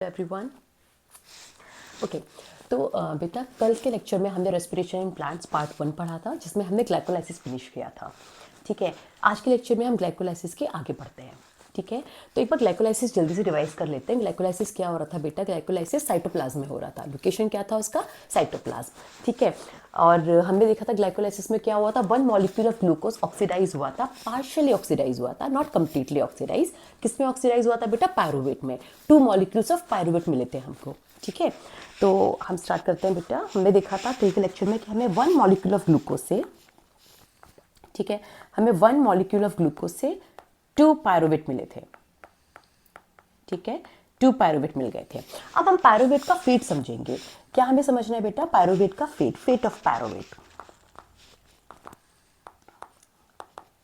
Everyone okay. तो बेटा कल के लेक्चर में हमने रेस्पिरेशन इन प्लांट्स पार्ट 1 पढ़ा था, जिसमें हमने ग्लाइकोलाइसिस फिनिश किया था। ठीक है, आज के लेक्चर में हम ग्लाइकोलाइसिस के आगे बढ़ते हैं। ठीक है, तो एक बार ग्लाइकोलाइसिस जल्दी से रिवाइज कर लेते हैं। ग्लाइकोलाइसिस क्या हो रहा था बेटा? ग्लाइकोलाइसिस साइटोप्लाज्म में हो रहा था। लोकेशन क्या था उसका? साइटोप्लाज्म। ठीक है, और हमने देखा था ग्लाइकोलाइसिस में क्या हुआ था, one molecule of glucose oxidise हुआ था, पार्शियली ऑक्सीडाइज हुआ था, नॉट कंप्लीटली ऑक्सीडाइज। किसमें ऑक्सीडाइज हुआ था बेटा? पायरुवेट में। 2 मॉलिक्यूल्स ऑफ पायरुवेट मिले थे हमको। ठीक है, तो हम स्टार्ट करते हैं बेटा। हमने देखा था कल के लेक्चर में कि हमें 1 मॉलिक्यूल ऑफ ग्लूकोज से, ठीक है, हमें 1 मॉलिक्यूल ऑफ ग्लूकोज से 2 पायरुवेट मिले थे। ठीक है, 2 पायरुवेट मिल गए थे। अब हम पायरुवेट का फेट समझेंगे। क्या हमें समझना है बेटा? पायरुवेट का फेट, फेट ऑफ पायरुवेट।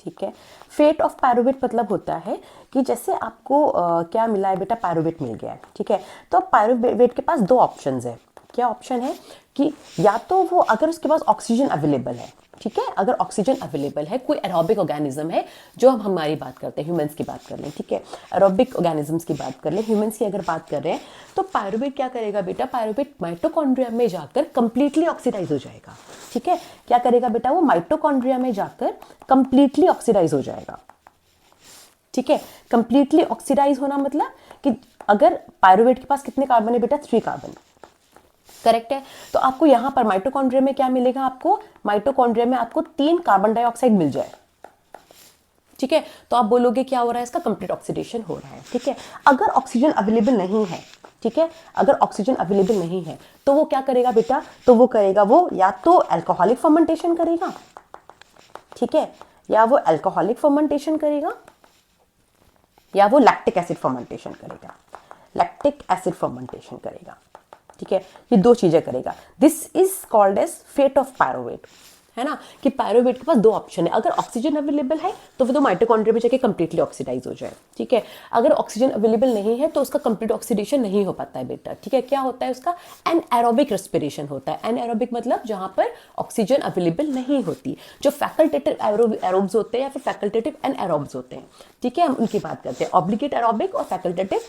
ठीक है, फेट ऑफ पायरुवेट मतलब होता है कि जैसे आपको क्या मिला है बेटा? पायरुवेट मिल गया है। ठीक है, तो अब पायरुवेट के पास 2 ऑप्शंस है। क्या ऑप्शन है कि या तो वो, अगर उसके पास ऑक्सीजन अवेलेबल है, ठीक है, अगर ऑक्सीजन अवेलेबल है, कोई एरोबिक ऑर्गेनिज्म है, जो हम हमारी बात करते हैं, ह्यूमंस की बात कर लें, ठीक है, एरोबिक ऑर्गेनिजम्स की बात कर लें, ह्यूमंस की अगर बात कर रहे हैं, तो पायरुवेट क्या करेगा बेटा? पायरुवेट माइटोकॉन्ड्रिया में जाकर कंप्लीटली ऑक्सीडाइज हो जाएगा। ठीक है, क्या करेगा बेटा? वो माइटोकॉन्ड्रिया में जाकर कंप्लीटली ऑक्सीडाइज हो जाएगा। ठीक है, कंप्लीटली ऑक्सीडाइज होना मतलब कि अगर पायरुवेट के पास कितने कार्बन है बेटा? 3 कार्बन। करेक्ट है, तो आपको यहां पर माइटोकॉन्ड्रिया में क्या मिलेगा? आपको माइटोकॉन्ड्रिया में आपको 3 कार्बन डाइऑक्साइड मिल जाए। ठीक है, तो आप बोलोगे क्या हो रहा है? इसका कंप्लीट ऑक्सीडेशन हो रहा है। ठीक है, अगर ऑक्सीजन अवेलेबल नहीं है, ठीक है, अगर ऑक्सीजन अवेलेबल नहीं है तो वो क्या करेगा बेटा? तो वो करेगा, वो या तो अल्कोहलिक फर्मेंटेशन करेगा, ठीक है, या वो अल्कोहलिक फर्मेंटेशन करेगा, या वो लैक्टिक एसिड फर्मेंटेशन करेगा। लैक्टिक एसिड फर्मेंटेशन करेगा। ठीक है, ये 2 चीजें करेगा। This is called as fate of pyruvate, है ना, कि पायरुवेट के पास 2 ऑप्शन है। अगर ऑक्सीजन अवेलेबल है तो वो तो माइटोकॉन्ड्रिया में जाके कंप्लीटली ऑक्सीडाइज हो जाए। ठीक है, अगर ऑक्सीजन अवेलेबल नहीं है तो उसका कंप्लीट ऑक्सीडेशन नहीं हो पाता है बेटा। ठीक है, क्या होता है उसका? एनएरोबिक रेस्पिरेशन होता है। एनएरोबिक मतलब जहां पर ऑक्सीजन अवेलेबल नहीं होती। जो फैकल्टेटिव एरोब्स होते हैं या फिर फैकल्टेटिव एनएरोब्स होते हैं, ठीक है, हम उनकी बात करते हैं। ऑब्लिगेट एरोबिक और फैकल्टेटिव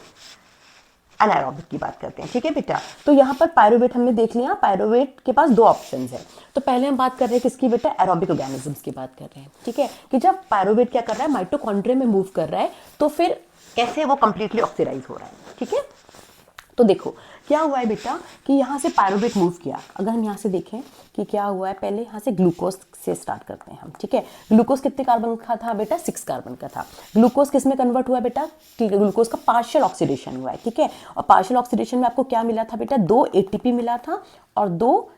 एनारोबिक की बात करते हैं। ठीक है बेटा, तो यहाँ पर पायरुवेट हमने देख लिया। पायरुवेट के पास 2 ऑप्शंस है। तो पहले हम बात कर रहे हैं किसकी बेटा? एरोबिक ऑर्गेनिजम्स की बात कर रहे हैं। ठीक है, कि जब पायरुवेट क्या कर रहा है? माइटोकॉन्ड्रिया में मूव कर रहा है, तो फिर कैसे वो कंप्लीटली ऑक्सीडाइज हो रहा है। ठीक है, तो देखो क्या हुआ है बेटा कि यहाँ से पायरुवेट मूव किया। अगर हम यहाँ से देखें कि क्या हुआ है, पहले यहाँ से ग्लूकोज से स्टार्ट करते हैं हम। ठीक है, ग्लूकोज कितने कार्बन का था बेटा? 6 कार्बन का था। ग्लूकोज किस में कन्वर्ट हुआ बेटा? ग्लूकोज का पार्शियल ऑक्सीडेशन हुआ है। ठीक है, और पार्शियल ऑक्सीडेशन में आपको क्या मिला था बेटा? 2 एटीपी मिला था और 2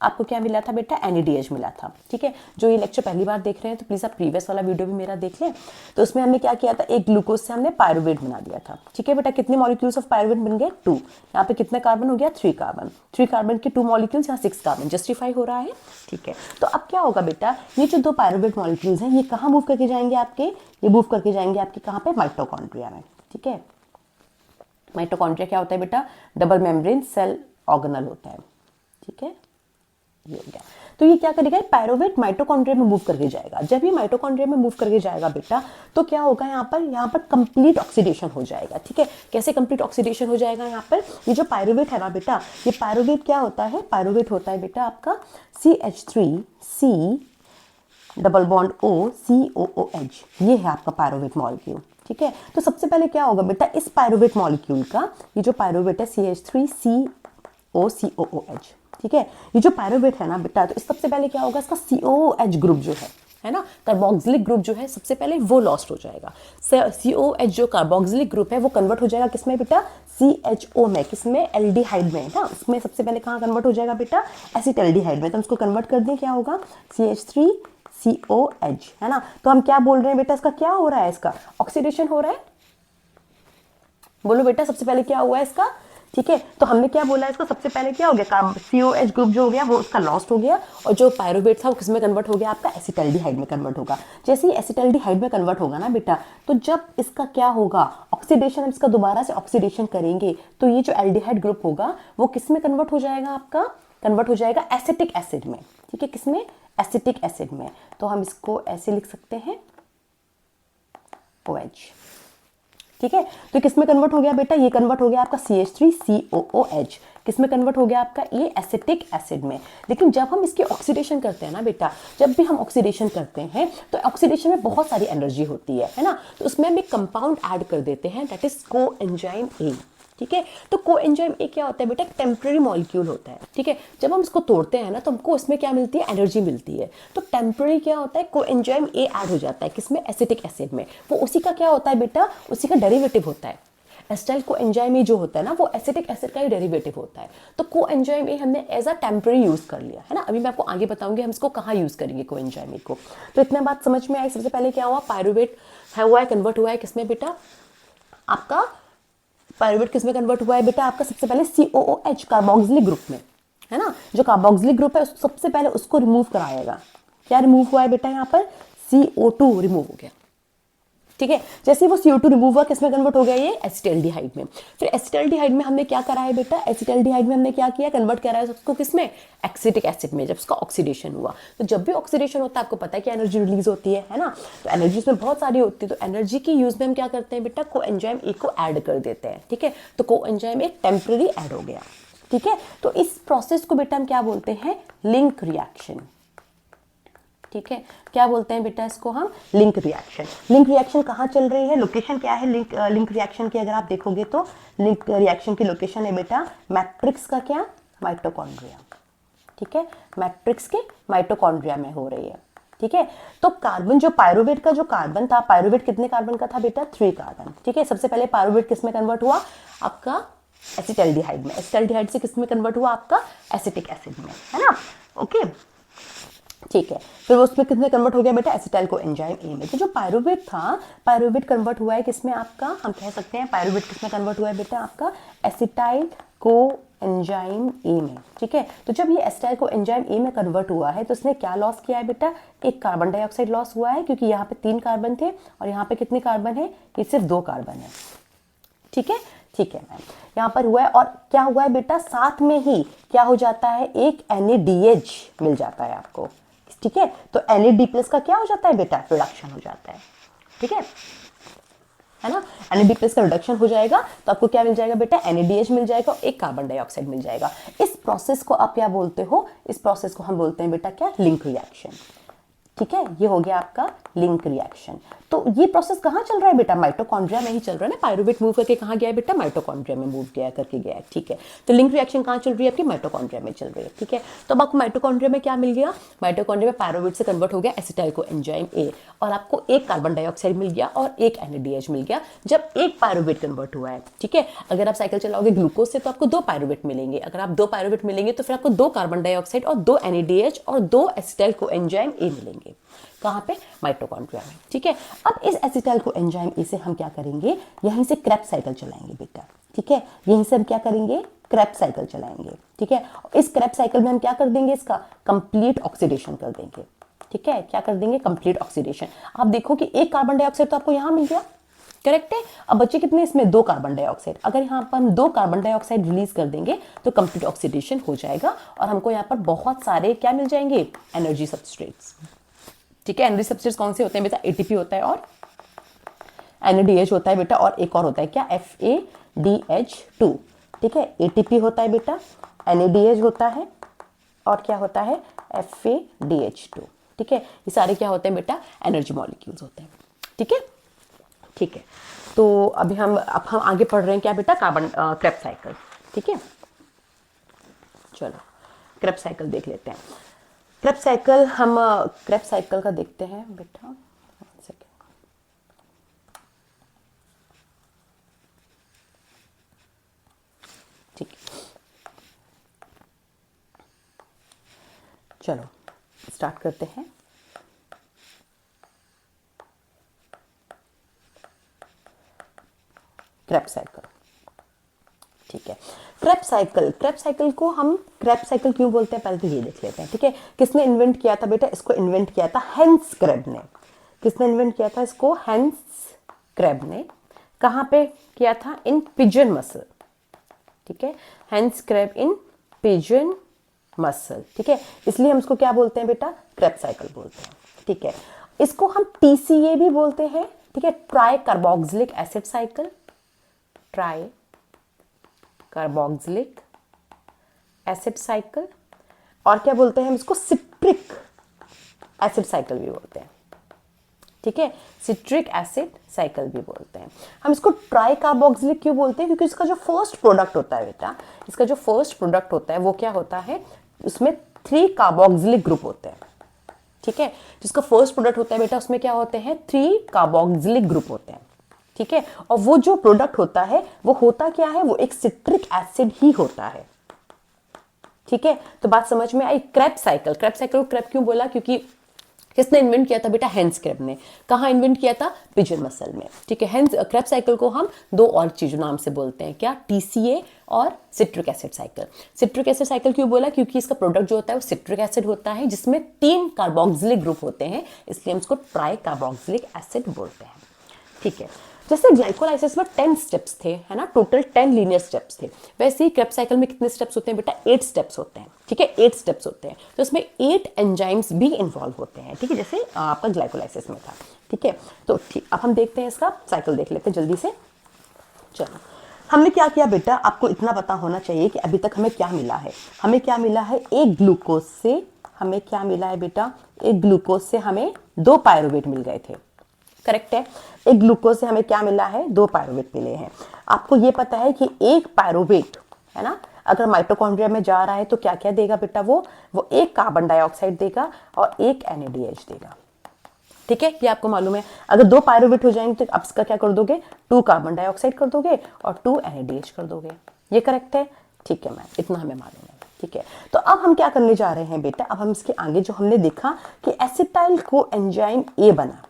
आपको क्या मिला था बेटा? NADH मिला था। ठीक है, जो ये लेक्चर पहली बार देख रहे हैं तो प्लीज आप प्रीवियस वाला वीडियो भी मेरा देख लें। तो उसमें हमने क्या किया था? एक ग्लूकोज से हमने पायरुवेट बना दिया था। ठीक है बेटा, कितने मॉलिक्यूल्स ऑफ पायरुवेट बन गए? 2। यहाँ पे कितने कार्बन हो गया? 3 कार्बन। 3 कार्बन के 2 मॉलिक्यूल्स, यहाँ 6 कार्बन। जस्टिफाई हो रहा है? ठीक है, तो अब क्या होगा बेटा? ये जो 2 पायरुवेट मॉलिक्यूल्स हैं, ये कहाँ मूव करके जाएंगे आपके? ये मूव करके जाएंगे आपके कहाँ पे? माइटोकॉन्ड्रिया में। ठीक है, माइटोकॉन्ड्रिया क्या होता है बेटा? डबल मेम्ब्रेन सेल ऑर्गेनल होता है। ठीक है, ये हो गया। तो ये क्या करेगा? पायरुवेट माइटोकॉन्ड्रिया में मूव करके जाएगा। जब ये माइटोकॉन्ड्रिया में मूव करके जाएगा बेटा, तो क्या होगा? यहाँ पर कंप्लीट ऑक्सीडेशन हो जाएगा। ठीक है, कैसे कंप्लीट ऑक्सीडेशन हो जाएगा? यहाँ पर ये जो पायरुवेट है ना बेटा, ये पायरुवेट क्या होता है? पायरुवेट होता है बेटा आपका CH3C double bond O COOH, ये है आपका पायरुवेट मॉलिक्यूल। ठीक है, तो सबसे पहले क्या होगा बेटा? इस पायरुवेट मॉलिक्यूल का, ये जो पायरुवेट है CH3COCOOH, ठीक है, ये जो पायरुवेट है ना बेटा, तो सबसे पहले क्या होगा? इसका COOH ग्रुप जो है ना, कार्बोक्सिलिक ग्रुप जो है, सबसे पहले वो लॉस्ट हो जाएगा। COH जो कार्बोक्सिलिक ग्रुप है वो कन्वर्ट हो जाएगा किसमें बेटा? CHO में। किसमें? एल्डिहाइड में ना। उसमें सबसे पहले कहाँ कन्वर्ट हो जाएगा बेटा? एसिटाल्डिहाइड में। तो हम इसको कन्वर्ट कर दें, क्या होगा? CH3COH, है ना। तो हम क्या बोल रहे हैं बेटा? इसका क्या हो रहा है? इसका ऑक्सीडेशन हो रहा है। बोलो बेटा, सबसे पहले क्या हुआ है इसका? ठीक है, तो हमने क्या बोला? इसका सबसे पहले क्या हो गया? COH ग्रुप जो हो गया वो उसका लॉस्ट हो गया, और जो पायरुवेट था वो किसमें कन्वर्ट हो गया? आपका एसिटाल्डिहाइड में कन्वर्ट होगा। जैसे ही एसिटाल्डिहाइड में कन्वर्ट होगा ना बेटा, तो जब इसका क्या होगा? ऑक्सीडेशन, हम इसका दोबारा से ऑक्सीडेशन करेंगे, तो ये जो एल्डिहाइड ग्रुप होगा वो किसमें कन्वर्ट हो जाएगा? आपका कन्वर्ट हो जाएगा एसिटिक एसिड में। ठीक है, किसमें? एसिटिक एसिड में। तो हम इसको ऐसे लिख सकते हैं OH। ठीक है, तो किस में कन्वर्ट हो गया बेटा, ये कन्वर्ट हो गया आपका CH3COOH, किस में कन्वर्ट हो गया आपका, ये एसिटिक एसिड में। लेकिन जब हम इसकी ऑक्सीडेशन करते हैं ना बेटा, जब भी हम ऑक्सीडेशन करते हैं तो ऑक्सीडेशन में बहुत सारी एनर्जी होती है ना, तो उसमें हम एक कंपाउंड ऐड कर देते हैं, दैट इज कोएंजाइम ए। ठीक है, तो कोएंजाइम ए क्या होता है बेटा, टेम्पररी मॉलिक्यूल होता है। ठीक है, जब हम इसको तोड़ते हैं ना तो हमको इसमें क्या मिलती है, एनर्जी मिलती है। तो टेम्पररी क्या होता है, कोएंजाइम ए ऐड हो जाता है किसमें, एसिटिक एसिड में। वो उसी का क्या होता है बेटा, उसी का डेरिवेटिव होता है। एसिटाइल कोएंजाइम ए जो होता है ना, वो एसिटिक एसिड का ही डेरिवेटिव होता है। तो कोएंजाइम ए हमने एज अ टेम्पररी यूज कर लिया है ना। अभी मैं आपको आगे बताऊंगी हम इसको कहाँ यूज करेंगे कोएंजाइम ए को। तो इतना बात समझ में आई। सबसे पहले क्या हुआ, पायरुवेट हुआ है, कन्वर्ट हुआ है किसमें बेटा, आपका पायरुवेट किसमें कन्वर्ट हुआ है बेटा, आपका सबसे पहले COOH कार्बोक्सिलिक ग्रुप में, है ना। जो कार्बोक्सिलिक ग्रुप है सबसे पहले उसको रिमूव कराएगा। क्या रिमूव हुआ है बेटा, यहाँ पर CO2 रिमूव हो गया। ठीक है, जैसे वो CO2 रिमूव हुआ किसमें कन्वर्ट हो गया, ये एसिटाल्डिहाइड में। फिर एसिटाल्डिहाइड में हमने क्या करा है बेटा, एसिटाल्डिहाइड में हमने क्या किया, कन्वर्ट करा है उसको किसमें, एसिटिक एसिड में। जब उसका ऑक्सीडेशन हुआ, तो जब भी ऑक्सीडेशन होता है आपको पता है कि एनर्जी रिलीज होती है ना। तो एनर्जी इसमें बहुत सारी होती है, तो एनर्जी की यूज में हम क्या करते हैं बेटा, कोएंजाइम ए को ऐड कर देते हैं। ठीक है, तो कोएंजाइम एक टेम्पररी ऐड हो गया। ठीक है, तो इस प्रोसेस को बेटा हम क्या बोलते हैं, लिंक रिएक्शन। ठीक है, क्या बोलते हैं बेटा इसको हम, लिंक रिएक्शन। लिंक रिएक्शन कहाँ चल रही है, लोकेशन क्या है लिंक रिएक्शन की, अगर आप देखोगे तो लिंक रिएक्शन की लोकेशन है बेटा मैट्रिक्स का क्या, माइटोकॉन्ड्रिया। ठीक है, मैट्रिक्स के माइटोकॉन्ड्रिया में हो रही है। ठीक है, तो कार्बन जो पायरुवेट का जो कार्बन था, पायरुवेट कितने कार्बन का था बेटा, 3 कार्बन। ठीक है, सबसे पहले पायरुवेट किस में कन्वर्ट हुआ, आपका एसिटाल्डिहाइड में। एसिटाल्डिहाइड से किस में कन्वर्ट हुआ, आपका एसिटिक एसिड में, है ना। ओके, ठीक है, फिर वो उसमें किसमें कन्वर्ट हो गया बेटा, एसिटाइल कोएंजाइम ए में। तो जो पायरुवेट था, पायरुवेट कन्वर्ट हुआ है किसमें, आपका हम कह सकते हैं पायरुवेट किसमें कन्वर्ट हुआ है बेटा, आपका एसिटाइल कोएंजाइम ए में। ठीक है, तो जब ये एसिटाइल कोएंजाइम ए में कन्वर्ट हुआ है तो उसने क्या लॉस किया है बेटा, एक कार्बन डाइऑक्साइड लॉस हुआ है, क्योंकि यहाँ पे 3 कार्बन थे और यहाँ पे कितने कार्बन है, ये सिर्फ 2 कार्बन है। ठीक है, ठीक है मैम, यहाँ पर हुआ है। और क्या हुआ है बेटा, साथ में ही क्या हो जाता है, एक NADH मिल जाता है आपको। ठीक है, तो NAD+ का क्या हो जाता है बेटा, रिडक्शन हो जाता है। ठीक है ना, NAD+ का रिडक्शन हो जाएगा तो आपको क्या मिल जाएगा बेटा, NADH मिल जाएगा और एक कार्बन डाइऑक्साइड मिल जाएगा। इस प्रोसेस को आप क्या बोलते हो, इस प्रोसेस को हम बोलते हैं बेटा क्या, लिंक रिएक्शन। ठीक है, ये हो गया आपका लिंक रिएक्शन। तो ये प्रोसेस कहाँ चल रहा है बेटा, माइटोकॉन्ड्रिया में ही चल रहा है ना। पायरुवेट मूव करके कहाँ गया है बेटा, माइटोकॉन्ड्रिया में मूव गया करके गया है। ठीक है, तो लिंक रिएक्शन कहाँ चल रही है आपकी, माइटोकॉन्ड्रिया में चल रही है। ठीक है, तो अब आपको माइटोकॉन्ड्रिया में क्या मिल गया, माइटोकॉन्ड्रिया में पायरुवेट से कन्वर्ट हो गया एसिटाइल कोएंजाइम ए, और आपको एक कार्बन डाइऑक्साइड मिल गया और एक NADH मिल गया जब एक पायरुवेट कन्वर्ट हुआ है। ठीक है, अगर आप साइकिल चलाओगे ग्लूकोज से तो आपको 2 पायरुवेट मिलेंगे। अगर आप 2 पायरुवेट मिलेंगे तो फिर आपको 2 कार्बन डाइऑक्साइड और 2 NADH और 2 एसिटाइल कोएंजाइम ए मिलेंगे। कहाँ पे, माइटोकॉन्ड्रिया में। ठीक है, अब इस एसिटाइल कोएंजाइम ए से हम क्या करेंगे, यहीं से क्रेब्स साइकिल चलाएंगे बेटा। ठीक है, यहीं से हम क्या करेंगे, क्रेब्स साइकिल चलाएंगे। ठीक है, इस क्रेब्स साइकिल में हम क्या कर देंगे, इसका कंप्लीट ऑक्सीडेशन कर देंगे। ठीक है, क्या कर देंगे, कंप्लीट ऑक्सीडेशन। आप देखो कि एक कार्बन डाइऑक्साइड तो आपको यहाँ मिल गया, करेक्ट है। अब बच्चे कितने, इसमें 2 कार्बन डाइऑक्साइड। अगर यहाँ पर हम 2 कार्बन डाइऑक्साइड रिलीज कर देंगे तो कंप्लीट ऑक्सीडेशन हो जाएगा और हमको यहाँ पर बहुत सारे क्या मिल जाएंगे, एनर्जी सबस्ट्रेट्स। ठीक है, एनर्जी सबस्ट्रेट्स कौन से होते हैं बेटा, ATP होता है और NADH होता है बेटा, और एक और होता है क्या, FADH2। ठीक है, ATP होता है बेटा, NADH होता है और क्या होता है, FADH2। ठीक है, ये सारे क्या होते हैं बेटा, एनर्जी मॉलिक्यूल्स होते हैं। ठीक है, ठीक है, तो अभी हम आगे पढ़ रहे हैं क्या बेटा, क्रेब्स साइकिल। ठीक है, चलो क्रेब्स साइकिल देख लेते हैं। क्रेब्स साइकिल, हम क्रेब्स साइकिल का देखते हैं बेटा, ठीक है, चलो स्टार्ट करते हैं। क्रेब्स साइकिल, ठीक है, क्रेब्स साइकिल को हम क्रेब्स साइकिल क्यों बोलते हैं, पहले तो ये देख लेते हैं। ठीक है, किसने इन्वेंट किया था बेटा, इसको इन्वेंट किया था हैंस क्रेब ने। किसने इन्वेंट किया था इसको, हैंस क्रेब ने। कहाँ पे किया था, इन पिजन मसल। ठीक है, हैंस क्रेब इन पिजन मसल। ठीक है, इसलिए हम इसको क्या बोलते हैं बेटा, क्रेब्स साइकिल बोलते हैं। ठीक है, इसको हम TCA भी बोलते हैं। ठीक है, try carboxylic acid cycle, try carboxylic acid cycle, और क्या बोलते हैं हम इसको, सिट्रिक एसिड साइकिल भी बोलते हैं, ठीक है, सिट्रिक एसिड साइकिल भी बोलते हैं। हम इसको ट्राई कार्बोक्सिलिक क्यों बोलते हैं, क्योंकि इसका जो फर्स्ट प्रोडक्ट होता है बेटा, इसका जो फर्स्ट प्रोडक्ट होता है वो क्या होता है, उसमें 3 कार्बोक्सिलिक ग्रुप होते हैं, ठीक है, जिसका फर्स्ट प्रोडक्ट होता है बेटा उसमें क्या होते हैं, 3 कार्बोक्सिलिक ग्रुप होते हैं, ठीक है, और वो जो प्रोडक्ट होता है वो होता क्या है, वो एक सिट्रिक एसिड ही होता है, ठीक है। तो बात समझ में आई। क्रेब्स साइकिल, क्रेब्स साइकिल को क्रेब क्यों बोला, क्योंकि किसने इन्वेंट किया था बेटा, हेंस क्रेब ने। कहाँ इन्वेंट किया था, पिजन मसल में, ठीक है। हेंस क्रेब साइकिल को हम 2 और चीजों नाम से बोलते हैं, क्या, टीसीए और citric acid cycle. Citric acid cycle क्यों बोला, क्योंकि इसका प्रोडक्ट जो होता है वो सिट्रिक एसिड होता है, जिसमें 3 कार्बोक्सिलिक ग्रुप होते हैं, इसलिए हम इसको ट्राई कार्बोक्सिलिक एसिड बोलते हैं, ठीक है। जैसे ग्लाइकोलाइसिस में 10 स्टेप्स थे, है ना, टोटल 10 लीनियर स्टेप्स थे, वैसे ही क्रेब साइकिल में कितने स्टेप्स होते हैं बेटा, 8 स्टेप्स होते हैं, ठीक है, 8 स्टेप्स होते हैं। तो इसमें 8 एंजाइम्स भी इन्वॉल्व होते हैं, ठीक है, जैसे आपका ग्लाइकोलाइसिस में था, ठीक है। तो ठीक, अब हम देखते हैं इसका साइकिल, देख लेते हैं जल्दी से। चलो, हमने क्या किया बेटा, आपको इतना पता होना चाहिए कि अभी तक हमें क्या मिला है। हमें क्या मिला है, एक ग्लूकोज से हमें क्या मिला है बेटा, एक ग्लूकोज से हमें 2 पायरुवेट मिल गए थे, करेक्ट है। एक ग्लूकोज से हमें क्या मिला है, 2 पायरुवेट मिले हैं। आपको ये पता है कि एक पायरुवेट, है ना, अगर माइटोकॉन्ड्रिया में जा रहा है तो क्या क्या देगा बेटा, वो एक कार्बन डाइऑक्साइड देगा और एक NADH देगा, ठीक है, ये आपको मालूम है। अगर 2 पायरुवेट हो जाएंगे तो आप इसका क्या कर दोगे, 2 कार्बन डाइऑक्साइड कर दोगे और 2 NADH कर दोगे, ये करेक्ट है, ठीक है मैम, इतना हमें मालूम है, ठीक है। तो अब हम क्या करने जा रहे हैं बेटा, अब हम इसके आगे जो हमने देखा कि एसिटाइल को एंजाइम ए बना,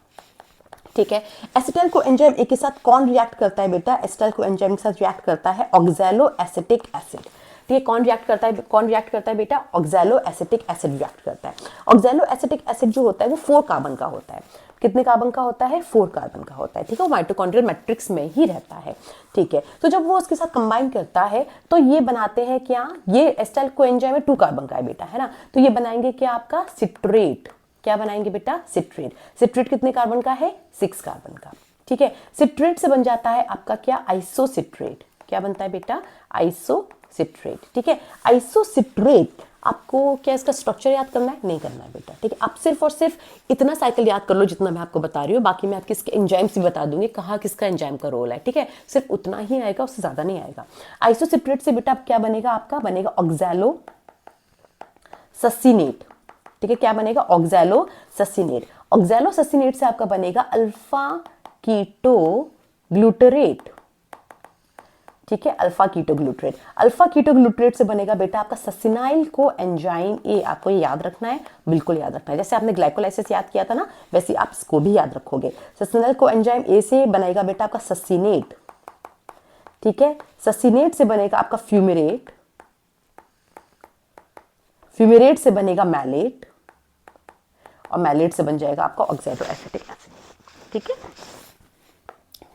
ठीक है। एसिटाइल को एंजाइम ए के साथ कौन रिएक्ट करता है बेटा, एसिटाइल को एंजाइम के साथ रिएक्ट करता है ऑक्सैलो एसिटिक एसिड, ठीक है। कौन रिएक्ट करता है बेटा, ऑक्सैलो एसिटिक एसिड रिएक्ट करता है। ऑक्सैलो एसिटिक एसिड जो होता है वो 4 कार्बन का होता है। कितने कार्बन का होता है, 4 कार्बन का होता है, ठीक है। वो माइटोकॉन्ड्रियल मैट्रिक्स में ही रहता है, ठीक है। तो जब वो उसके साथ कंबाइन करता है तो ये बनाते हैं क्या, ये एसिटाइल को एंजाइम में 2 कार्बन का है बेटा, है ना, तो ये बनाएंगे क्या, आपका सिट्रेट। क्या बनाएंगे बेटा, सिट्रेट। सिट्रेट कितने कार्बन का है, 6 कार्बन का, ठीक है। सिट्रेट से बन जाता है आपका क्या, आइसोसिट्रेट। क्या बनता है बेटा, आइसोसिट्रेट, ठीक है। आइसोसिट्रेट, आपको क्या इसका स्ट्रक्चर याद करना है, नहीं करना है बेटा, ठीक है। आप सिर्फ और सिर्फ इतना साइकिल याद कर लो जितना मैं आपको बता रही हूँ, बाकी मैं आपके इसके एंजाइम्स भी बता दूंगी, कहाँ किसका एंजाइम का रोल है, ठीक है। सिर्फ उतना ही आएगा, उससे ज्यादा नहीं आएगा। आइसोसिट्रेट से बेटा क्या बनेगा, आपका बनेगा ऑक्सैलो ससिनेट, ठीक है। क्या बनेगा, ऑक्सैलो ससिनेट। ऑक्सैलो ससिनेट से आपका बनेगा अल्फा कीटो ग्लूटरेट, ठीक है, alpha keto glutarate. Alpha keto glutarate से बनेगा बेटा आपका ससिनाइल को एंजाइम ए। आपको ये याद रखना है, बिल्कुल याद रखना है। जैसे आपने ग्लाइकोलाइसिस याद किया था ना, वैसे आप इसको भी याद रखोगे। ससिनाइल को एंजाइम ए से बनेगा बेटा आपका ससिनेट, ठीक है। ससिनेट से बनेगा आपका फ्यूमिरेट, फ्यूमिरेट से बनेगा मैलेट, और मैलेट से बन जाएगा आपका ऑक्सैलो एसिटिक एसिड, ठीक है।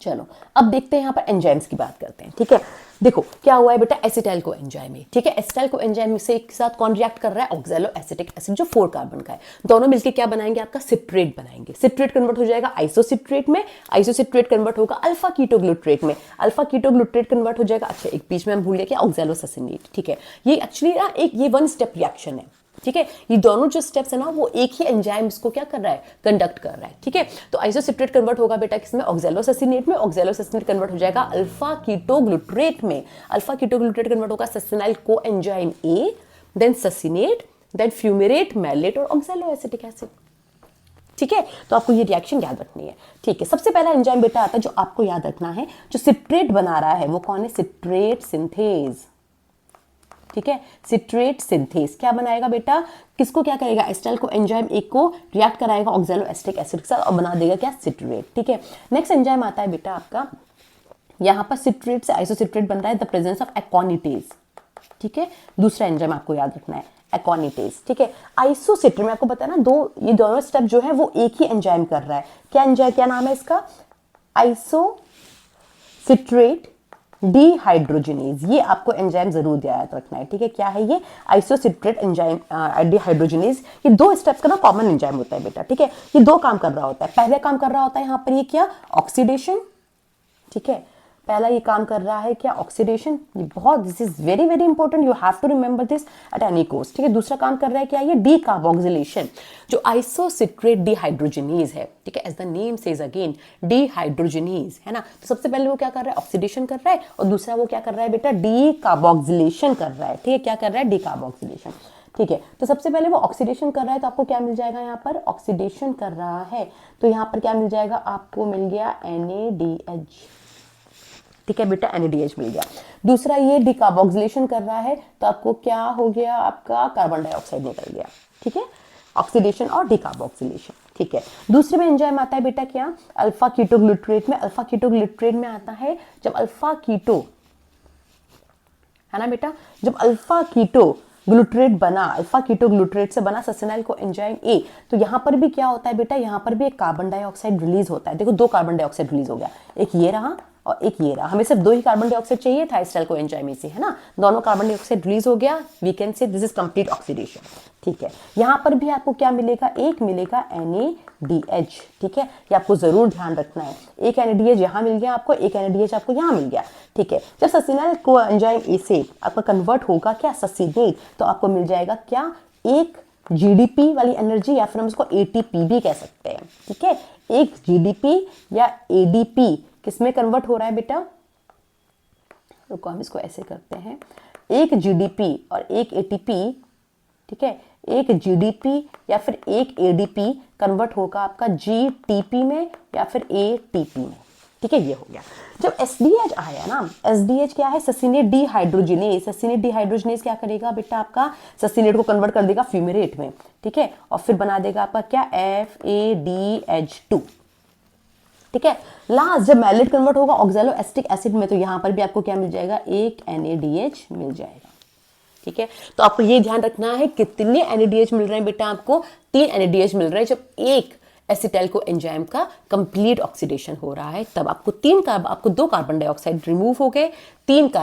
चलो अब देखते हैं, यहाँ पर एंजाइम्स की बात करते हैं, ठीक है। देखो क्या हुआ है बेटा, एसिटाइल को एंजाइम है, ठीक है। एसिटाइल को एंजाइम से एक साथ कौन रिएक्ट कर रहा है, ऑक्सैलो एसिटिक एसिड जो 4 कार्बन का है। दोनों मिलकर क्या बनाएंगे, आपका सिट्रेट बनाएंगे। सिट्रेट कन्वर्ट हो जाएगा आइसोसिट्रेट में, आइसोसिट्रेट कन्वर्ट होगा अल्फा कीटोग्लूटरेट में, अल्फा कीटोग्लूटरेट कन्वर्ट हो जाएगा, अच्छा एक बीच में हम भूल गए क्या, ऑक्सैलो ससिनेट, ठीक है। ये एक्चुअली ना एक ये 1 स्टेप रिएक्शन है, ठीक है। ये दोनों जो स्टेप्स है ना वो एक ही एंजाइम इसको क्या कर रहा है, कंडक्ट कर रहा है, ठीक है। तो आइसोसिट्रेट कन्वर्ट होगा बेटा किसमें, ऑक्सैलो ससिनेट में। ऑक्सैलो ससिनेट कन्वर्ट हो जाएगा अल्फा कीटोग्लूटरेट में, अल्फा कीटोग्लूटरेट कन्वर्ट होगा succinyl coenzyme A, then succinate, then fumarate, malate और ऑक्सैलो एसिटिक एसिड, ठीक है। तो आपको ये रिएक्शन याद रखनी है, ठीक है। सबसे पहला एंजाइम बेटा आता है जो आपको याद रखना है, जो सिट्रेट बना रहा है वो कौन है, सिट्रेट सिंथेज, ठीक है। सिट्रेट सिंथेज क्या बनाएगा बेटा, किसको क्या करेगा, एसिटाइल को एंजाइम एक को रिएक्ट कराएगा ऑक्सैलो एसिटिक एसिड के साथ और बना देगा क्या, सिट्रेट, ठीक है। नेक्स्ट एंजाइम आता है बेटा आपका, यहां पर सिट्रेट से आइसोसिट्रेट बन रहा है, द प्रेजेंस ऑफ एकोनिटेज, ठीक है। दूसरा एंजाइम आपको याद रखना है एकोनिटेज, ठीक है। आइसोसिट्रेट में आपको पता है ना, ये दोनों स्टेप जो है वो एक ही एंजाइम कर रहा है। क्या एंजाइम, क्या नाम है इसका, आइसोसिट्रेट डिहाइड्रोजिनेज, ये आपको एंजाइम जरूर याद रखना है, ठीक है। क्या है ये? Isocitrate enzyme dehydrogenase. ये 2 स्टेप्स का ना कॉमन एंजाइम होता है बेटा, ठीक है। ये 2 काम कर रहा होता है। पहले काम कर रहा होता है यहाँ पर ये क्या? ऑक्सीडेशन, ठीक है। पहला ये काम कर रहा है क्या? ऑक्सीडेशन। ये बहुत, this is very very important, you have to remember this at any cost, ठीक है। दूसरा काम कर रहा है क्या? ये डीकार्बोक्सिलेशन, जो आइसोसिट्रेट डिहाइड्रोजिनेज है, ठीक है। As the name says again, dehydrogenase, है ना। तो सबसे पहले वो क्या कर रहा है? ऑक्सीडेशन कर रहा है, और दूसरा वो क्या कर रहा है बेटा? डीकार्बोक्सिलेशन कर रहा है, ठीक है। क्या कर रहा है? डीकार्बोक्सिलेशन, ठीक है। तो सबसे पहले वो ऑक्सीडेशन कर रहा है, तो आपको क्या मिल जाएगा यहाँ पर? ऑक्सीडेशन कर रहा है, तो यहाँ पर क्या मिल जाएगा? आपको मिल गया NaDH, ठीक है बेटा, NaDH मिल गया। दूसरा ये डिकार्बोक्सिलेशन कर रहा है, तो आपको क्या हो गया? आपका कार्बन डाइऑक्साइड निकल गया, ठीक है। ऑक्सीडेशन और डिकार्बोक्सिलेशन, ठीक है। दूसरे में एंजाइम आता है बेटा क्या? अल्फा कीटोग्लूट्रेट में। अल्फा कीटोग्लूट्रेट में आता है जब अल्फा कीटो, है ना बेटा, जब अल्फा कीटो ग्लूट्रेट बना, अल्फा कीटो ग्लूट्रेट से बना सस्टेनाइल को एंजाइम ए, तो यहां पर भी क्या होता है बेटा? यहां पर भी एक कार्बन डाइऑक्साइड रिलीज होता है। देखो 2 कार्बन डाइऑक्साइड रिलीज हो गया, एक ये रहा और एक ये रहा। हमें सिर्फ 2 ही कार्बन डाइऑक्साइड चाहिए था एसिटाइल को एंजाइम से, है ना। दोनों कार्बन डाइऑक्साइड रिलीज हो गया, we can say this is complete oxidation, ठीक है। यहां पर भी आपको क्या मिलेगा? एक मिलेगा NaDH, ठीक है। ये आपको जरूर ध्यान रखना है। एक NaDH यहां मिल गया आपको, एक NaDH आपको यहां मिल गया, ठीक है। जब सस्टेनाइल को एंजाइम ए से आपका कन्वर्ट होगा क्या? सस्टेनेट, तो आपको मिल जाएगा क्या? एक GDP वाली एनर्जी, या फिर हम इसको ATP भी कह सकते हैं, ठीक है। एक GDP या ADP किसमें कन्वर्ट हो रहा है बेटा? रुको, हम इसको ऐसे करते हैं, एक GDP और एक ATP, ठीक है। एक GDP या फिर एक ADP कन्वर्ट होगा आपका GTP में या फिर ATP में, ठीक है। ये हो गया। जब SDH आया ना, SDH क्या है? ससिनेट डिहाइड्रोजिनेज। ससिनेट डिहाइड्रोजिनेज क्या करेगा बेटा? आपका ससिनेट को कन्वर्ट कर देगा फ्यूमेरेट में, ठीक है, और फिर बना देगा आपका क्या? FADH2, ठीक है। लास्ट जब मैलेट कन्वर्ट होगा ऑक्सैलो एसिटिक एसिड में, तो यहां पर भी आपको क्या मिल जाएगा? एक NaDH मिल जाएगा, ठीक है। तो आपको ये ध्यान रखना है कितने NaDH मिल रहे हैं बेटा? आपको 3 NaDH मिल रहे हैं। जब एक एसिटाइल को एंजाइम का कंप्लीट ऑक्सीडेशन हो रहा है, तब आपको 2 कार्बन डाइऑक्साइड रिमूव हो गए, 3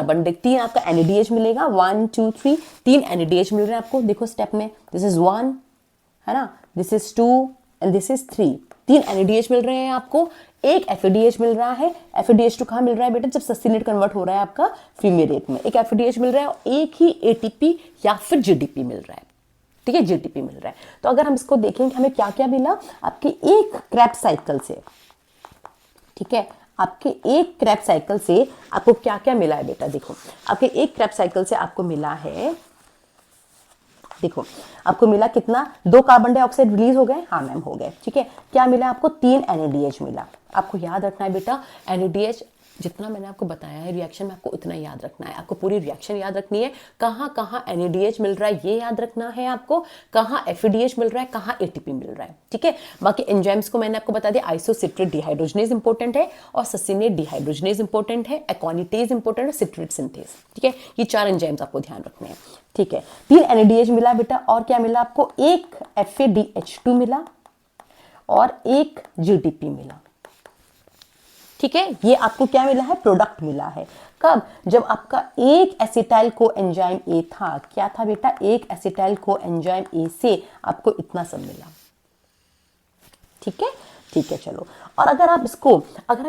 आपका NaDH मिलेगा, 1 2 3, 3 NaDH मिल रहे हैं आपको। देखो स्टेप में, दिस इज 1, है ना, this is 2 and this is 3, 3 NaDH मिल रहे हैं आपको। एक FADH मिल रहा है। FADH2 कहाँ मिल रहा है बेटा? जब सस्टेनेट कन्वर्ट हो रहा है आपका फ्यूमेरेट में। एक FADH मिल रहा है और एक ही ATP या फिर GDP मिल रहा है, ठीक है, GTP मिल रहा है। तो अगर हम इसको देखेंगे हमें क्या क्या मिला आपके एक क्रेब्स साइकिल से, ठीक है। आपके एक क्रेब्स साइकिल से आपको क्या क्या मिला है बेटा? देखो, आपके एक क्रेब्स साइकिल से आपको मिला है, देखो आपको मिला कितना? 2 कार्बन डाइऑक्साइड रिलीज हो गए, हाँ मैम हो गए, ठीक है। क्या मिला आपको? 3 NaDH मिला। आपको याद रखना है बेटा, NaDH जितना मैंने आपको बताया है रिएक्शन में, आपको उतना याद रखना है। आपको पूरी रिएक्शन याद रखनी है, कहाँ कहाँ NaDH मिल रहा है ये याद रखना है आपको, कहाँ FADH मिल रहा है, कहाँ ATP मिल रहा है, ठीक है। बाकी एंजाइम्स को मैंने आपको बता दिया, आइसोसिट्रेट डिहाइड्रोजनेज इंपॉर्टेंट है, और ससिनेट डिहाइड्रोजनेज इंपॉर्टेंट है, एकोनिटेज इंपॉर्टेंट है, सिट्रेट सिंथेज, ठीक है। ये 4 एंजाइम्स आपको ध्यान रखने हैं, ठीक है। 3 NaDH मिला बेटा, और क्या मिला आपको? एक FADH2 मिला और एक GDP मिला, ठीक है। ये आपको क्या मिला है? प्रोडक्ट मिला है। कब? जब आपका एक एसिटाइल को एंजाइम ए था। क्या था बेटा? एक एसिटाइल को एंजाइम ए से आपको इतना सब मिला, ठीक है, ठीक है। चलो, और अगर हम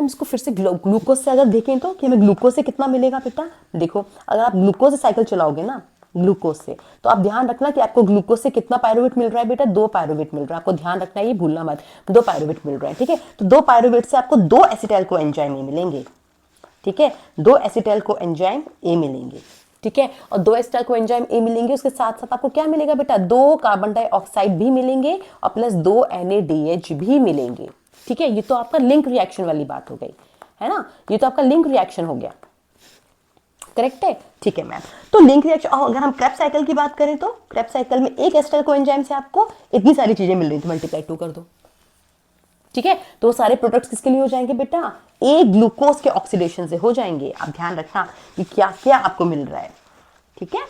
इसको फिर से ग्लूकोज से अगर देखें तो कि हमें ग्लूकोज से कितना मिलेगा बेटा? देखो, अगर आप ग्लूकोज से साइकिल चलाओगे ना, ग्लूकोज से, तो आप ध्यान रखना कि आपको ग्लूकोज से कितना पायरुवेट मिल रहा है बेटा? 2 पायरुवेट मिल रहा है। आपको ध्यान रखना है, ये भूलना मत, 2 पायरुवेट मिल रहा है, ठीक है। तो 2 पायरुवेट से आपको 2 एसिटाइल को एंजाइम ए मिलेंगे, ठीक है, 2 एसिटाइल को एंजाइम ए मिलेंगे, ठीक है। और 2 एसिटाइल को एंजाइम ए मिलेंगे, उसके साथ साथ आपको क्या मिलेगा बेटा? 2 कार्बन डाइऑक्साइड भी मिलेंगे और प्लस 2 NaDH भी मिलेंगे, ठीक है। ये तो आपका लिंक रिएक्शन वाली बात हो गई, है ना, ये तो आपका लिंक रिएक्शन हो गया, करेक्ट है, ठीक है मैम। तो लिंक रिएक्शन, अगर हम क्रेब्स साइकिल की बात करें तो क्रेब्स साइकिल में एक एसिटाइल कोएंजाइम से आपको इतनी सारी चीजें मिल रही थी, मल्टीप्लाई 2 कर दो, ठीक है। तो वो सारे प्रोडक्ट्स किसके लिए हो जाएंगे बेटा? ए ग्लूकोज के ऑक्सीडेशन से हो जाएंगे। आप ध्यान रखना कि क्या क्या आपको मिल रहा है, ठीक है।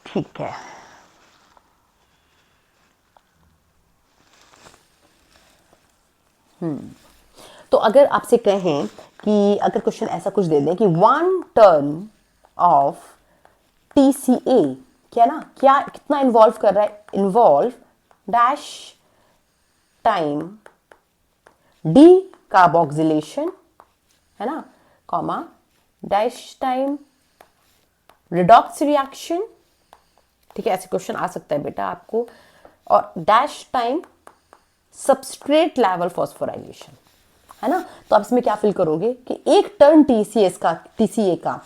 ठीक है, तो तो अगर आपसे कहें कि अगर क्वेश्चन ऐसा कुछ दे दें कि 1 टर्न ऑफ TCA, क्या ना, क्या कितना इन्वॉल्व कर रहा है, involve dash time D carboxylation, है ना, comma dash time redox reaction, ठीक है, ऐसे क्वेश्चन आ सकता है बेटा आपको, और dash time substrate level phosphorylation, है ना। तो आप इसमें क्या फिल करोगे कि एक टर्न TCA का,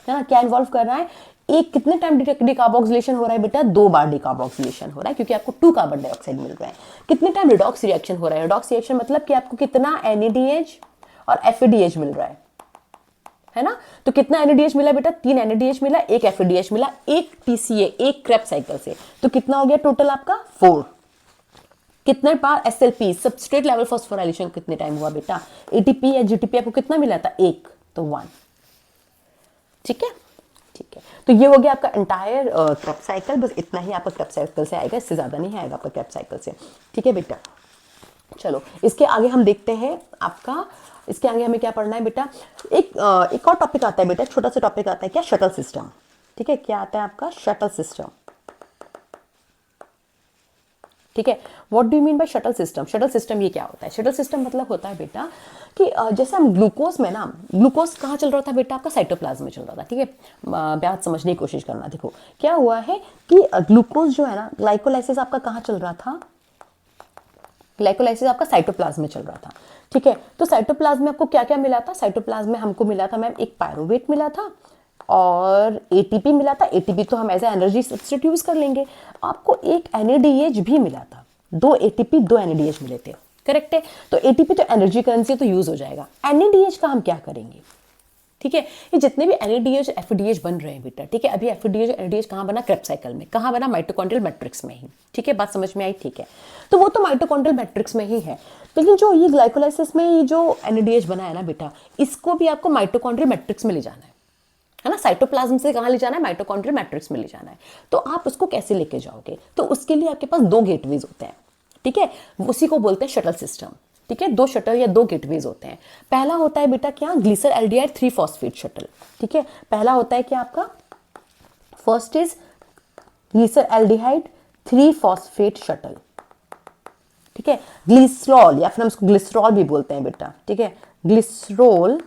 है ना, क्या इन्वॉल्व कर रहा है, एक कितने टाइम डिकार्बोक्सिलेशन हो रहा है बेटा, 2 बार डिकार्बोक्सिलेशन हो रहा है, क्योंकि आपको 2 कार्बन डाइऑक्साइड मिल रहा है। कितने टाइम रिडॉक्स रिएक्शन हो रहा है, रिडॉक्स रिएक्शन मतलब कि आपको कितना NADH और FADH मिल रहा है ना। तो कितना NADH मिला बेटा, 3 NADH मिला, 1 FADH मिला, 1 TCA, 1 क्रेब्स साइकिल से, तो कितना हो गया टोटल आपका 4। कितने बार SLP सबस्ट्रेट लेवल फॉस्फोराइलेशन कितने टाइम हुआ बेटा, ATP या GTP आपको कितना मिला था, 1, तो 1, ठीक है। ठीक है, तो ये हो गया आपका एंटायर क्रेब्स साइकिल, बस इतना ही आपका क्रेब्स साइकिल से आएगा, इससे ज्यादा नहीं आएगा आपका क्रेब्स साइकिल से, ठीक है बेटा। चलो इसके आगे हम देखते हैं आपका, इसके आगे हमें क्या पढ़ना है बेटा, एक और टॉपिक आता है बेटा, छोटा सा टॉपिक आता है, क्या, शटल सिस्टम, ठीक है, क्या आता है आपका, शटल सिस्टम, ठीक है। What do you mean by shuttle system, shuttle system ये क्या होता है, शटल सिस्टम मतलब होता है बेटा कि जैसे हम ग्लूकोज में ना, ग्लूकोज कहाँ चल रहा था बेटा, आपका साइटोप्लाज्म में चल रहा था, ठीक है। बात समझने की कोशिश करना, देखो क्या हुआ है कि ग्लूकोज जो है ना, ग्लाइकोलाइसिस आपका कहाँ चल रहा था, ग्लाइकोलाइसिस आपका साइटोप्लाज्म में चल रहा था, ठीक है। तो साइटोप्लाज्म में आपको क्या क्या मिला था, साइटोप्लाज्म में हमको मिला था मैम एक पायरुवेट मिला था और ATP मिला था, ATP तो हम as a energy substitute use कर लेंगे, आपको एक NADH भी मिला था, 2 ATP 2 NADH मिले थे, करेक्ट है। तो ATP तो एनर्जी करेंसी तो यूज हो जाएगा, NADH का हम क्या करेंगे, ठीक है। ये जितने भी NADH FADH बन रहे हैं बेटा, ठीक है, अभी FADH NADH कहाँ बना, क्रेब्स साइकिल में, कहाँ बना, माइटोकॉन्ड्रियल मैट्रिक्स में ही, ठीक है, बात समझ में आई, ठीक है। तो वो तो माइटोकॉन्ड्रियल मैट्रिक्स में ही है, लेकिन जो ये ग्लाइकोलाइसिस में ये जो NADH बना है ना बेटा, इसको भी आपको माइटोकॉन्ड्रियल मैट्रिक्स में ले जाना है ना, साइटोप्लाज्म से कहां ले जाना है, माइटोकॉन्ड्रियल मैट्रिक्स में ले जाना है। तो आप उसको कैसे लेके जाओगे, तो उसके लिए आपके पास 2 गेटवेज होते हैं, ठीक है, उसी को बोलते हैं शटल सिस्टम, ठीक है। 2 शटल या 2 गेटवेज होते हैं। पहला होता है बेटा क्या, ग्लिसर एल्डिहाइड 3 फॉस्फेट शटल, ठीक है, पहला होता है क्या आपका, first is glyceraldehyde 3 phosphate shuttle, ठीक है, ग्लिसरॉल या फिर हम इसको ग्लिसरॉल भी बोलते हैं बेटा, ठीक है, ग्लिसरॉल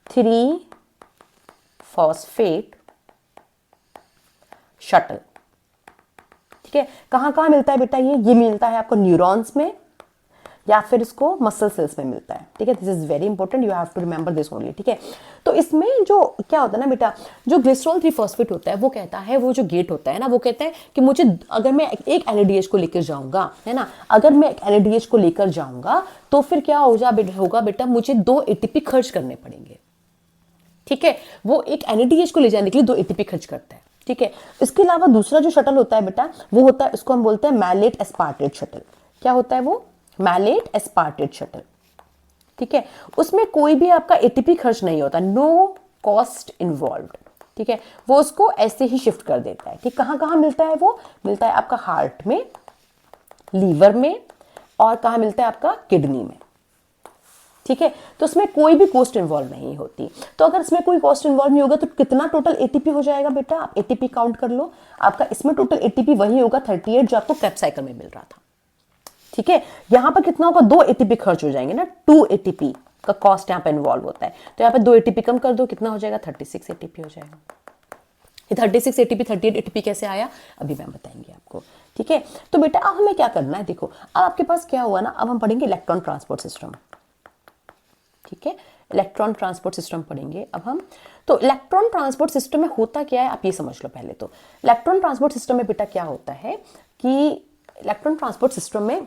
3 फॉस्फेट शटल, ठीक है। कहां कहां मिलता है बेटा, ये मिलता है आपको न्यूरॉन्स में या फिर इसको मसल सेल्स में मिलता है, ठीक है। This is very important, you have to remember this only, ठीक है। तो इसमें जो क्या होता है ना बेटा, जो ग्लिसरॉल 3 फॉस्फेट होता है, वो कहता है, वो जो गेट होता है ना, वो कहता है कि मुझे अगर मैं एक NADH को लेकर जाऊंगा, है ना, अगर मैं एक NADH को लेकर जाऊंगा तो फिर क्या होगा बेटा, मुझे 2 ATP खर्च करने पड़ेंगे, ठीक है। वो एक NADH को ले जाने के लिए 2 ATP खर्च करता है, ठीक है। इसके अलावा दूसरा जो शटल होता है बेटा, वो होता है, उसको हम बोलते हैं मैलेट एस्पार्टेट शटल, क्या होता है वो, मैलेट एस्पार्टेट शटल, ठीक है। उसमें कोई भी आपका ATP खर्च नहीं होता, नो कॉस्ट इन्वॉल्व्ड, ठीक है। वो उसको ऐसे ही शिफ्ट कर देता है, ठीक। कहां कहां मिलता है, वो मिलता है आपका हार्ट में, लीवर में, और कहां मिलता है आपका किडनी में, ठीक है। तो इसमें कोई भी कॉस्ट इन्वॉल्व नहीं होती। तो अगर इसमें कोई कॉस्ट इन्वॉल्व नहीं होगा तो कितना टोटल ATP हो जाएगा बेटा, आप ATP काउंट कर लो, आपका इसमें टोटल ATP वही होगा 38 जो आपको क्रेब्स साइकिल में मिल रहा था, ठीक है। यहां पर कितना होगा, 2 ATP खर्च हो जाएंगे ना, 2 ATP का कॉस्ट यहां पर इन्वॉल्व होता है, तो यहां पर 2 ATP कम कर दो, कितना हो जाएगा, 36 ATP हो जाएगा। ये 36 ATP 38 ATP कैसे आया, अभी मैम बताएंगे आपको, ठीक है। तो बेटा अब हमें क्या करना है, देखो अब आपके पास क्या हुआ ना, अब हम पढ़ेंगे इलेक्ट्रॉन ट्रांसपोर्ट सिस्टम, ठीक है, इलेक्ट्रॉन ट्रांसपोर्ट सिस्टम पढ़ेंगे अब हम। तो इलेक्ट्रॉन ट्रांसपोर्ट सिस्टम में होता क्या है, आप ये समझ लो पहले। तो इलेक्ट्रॉन ट्रांसपोर्ट सिस्टम में बेटा क्या होता है कि इलेक्ट्रॉन ट्रांसपोर्ट सिस्टम में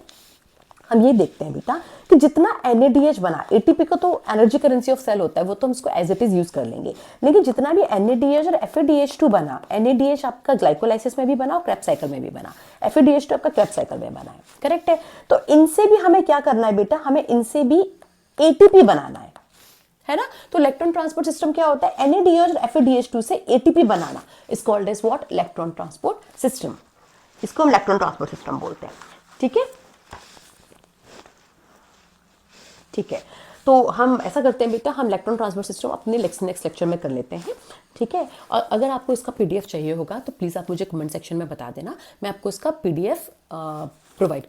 हम ये देखते हैं बेटा कि जितना NADH बना, ATP का तो एनर्जी करेंसी ऑफ सेल होता है, वो तो हम इसको एज इट इज यूज कर लेंगे, लेकिन जितना भी NADH और FADH2 बना, NADH आपका ग्लाइकोलाइसिस में भी बना और क्रेब्स साइकिल में भी बना, FADH2 आपका क्रेब्स साइकिल में बना है, करेक्ट है। तो इनसे भी हमें क्या करना है बेटा, हमें इनसे भी ATP बनाना है ना। तो इलेक्ट्रॉन ट्रांसपोर्ट सिस्टम क्या होता है, NADH और FADH2 से ATP बनाना is called as what, electron transport system, इसको हम इलेक्ट्रॉन ट्रांसपोर्ट सिस्टम बोलते हैं, ठीक है, ठीक है। तो हम ऐसा करते हैं बेटा, हम इलेक्ट्रॉन ट्रांसपोर्ट सिस्टम अपने नेक्स्ट लेक्चर में कर लेते हैं, ठीक है। और अगर आपको इसका पीडीएफ चाहिए होगा तो प्लीज़ आप मुझे कमेंट सेक्शन में बता देना, मैं आपको इसका पीडीएफ प्रोवाइड कर